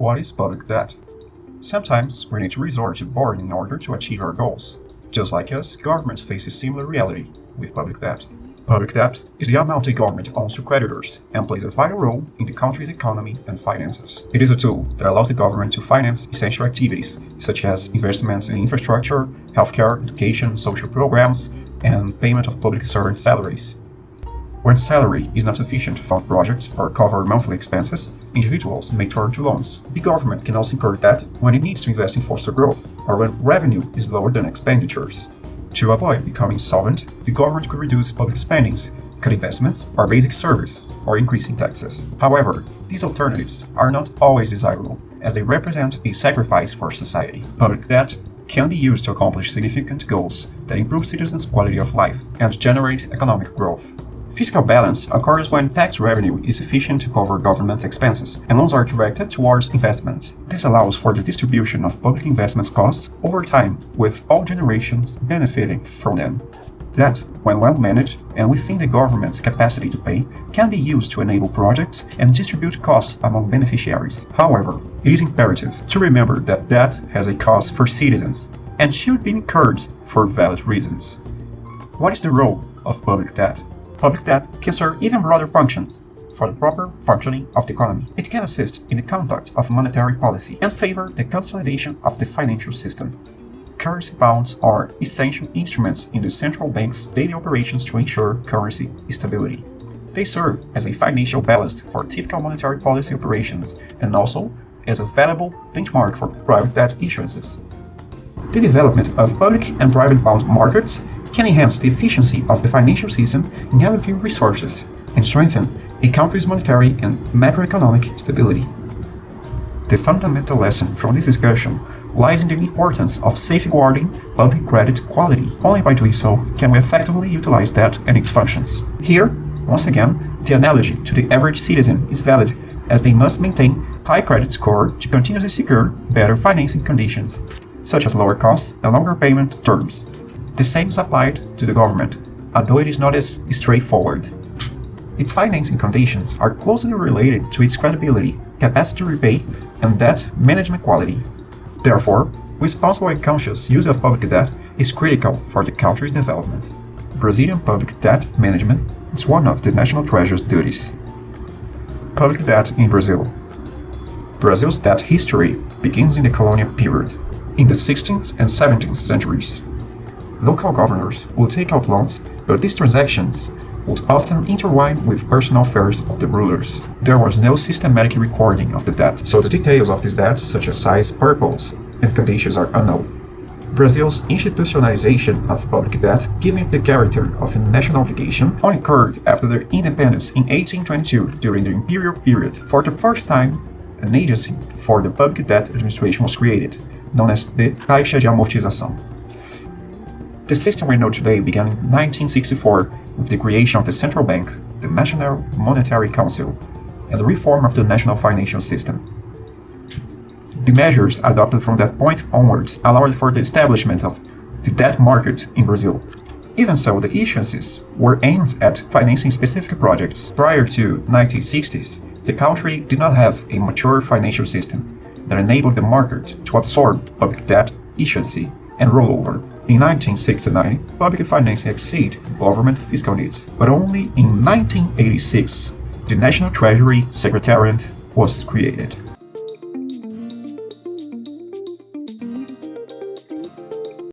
What is public debt? Sometimes we need to resort to borrowing in order to achieve our goals. Just like us, governments face a similar reality with public debt. Public debt is the amount a government owes to creditors and plays a vital role in the country's economy and finances. It is a tool that allows the government to finance essential activities such as investments in infrastructure, healthcare, education, social programs, and payment of public servant salaries. When salary is not sufficient to fund projects or cover monthly expenses, individuals may turn to loans. The government can also incur debt when it needs to invest in foster growth or when revenue is lower than expenditures. To avoid becoming insolvent, the government could reduce public spendings, cut investments or basic service, or increasing taxes. However, these alternatives are not always desirable, as they represent a sacrifice for society. Public debt can be used to accomplish significant goals that improve citizens' quality of life and generate economic growth. Fiscal balance occurs when tax revenue is sufficient to cover government expenses, and loans are directed towards investments. This allows for the distribution of public investments costs over time, with all generations benefiting from them. Debt, when well managed and within the government's capacity to pay, can be used to enable projects and distribute costs among beneficiaries. However, it is imperative to remember that debt has a cost for citizens and should be incurred for valid reasons. What is the role of public debt? Public debt can serve even broader functions for the proper functioning of the economy. It can assist in the conduct of monetary policy and favor the consolidation of the financial system. Currency bonds are essential instruments in the central bank's daily operations to ensure currency stability. They serve as a financial ballast for typical monetary policy operations and also as a valuable benchmark for private debt issuances. The development of public and private bond markets can enhance the efficiency of the financial system in allocating resources and strengthen a country's monetary and macroeconomic stability. The fundamental lesson from this discussion lies in the importance of safeguarding public credit quality. Only by doing so can we effectively utilize debt and its functions. Here, once again, the analogy to the average citizen is valid, as they must maintain high credit score to continuously secure better financing conditions, such as lower costs and longer payment terms. The same is applied to the government, although it is not as straightforward. Its financing conditions are closely related to its credibility, capacity to repay, and debt management quality. Therefore, responsible and conscious use of public debt is critical for the country's development. Brazilian public debt management is one of the National Treasury's duties. Public debt in Brazil. Brazil's debt history begins in the colonial period, in the 16th and 17th centuries. Local governors would take out loans, but these transactions would often intertwine with personal affairs of the rulers. There was no systematic recording of the debt, so the details of this debt, such as size, purpose, and conditions, are unknown. Brazil's institutionalization of public debt, giving it the character of a national obligation, only occurred after their independence in 1822 during the imperial period. For the first time, an agency for the public debt administration was created, known as the Caixa de Amortização. The system we know today began in 1964 with the creation of the Central Bank, the National Monetary Council, and the reform of the national financial system. The measures adopted from that point onwards allowed for the establishment of the debt market in Brazil. Even so, the issuances were aimed at financing specific projects. Prior to 1960s, the country did not have a mature financial system that enabled the market to absorb public debt issuance and rollover. In 1969, public financing exceeded government fiscal needs, but only in 1986, the National Treasury Secretariat was created.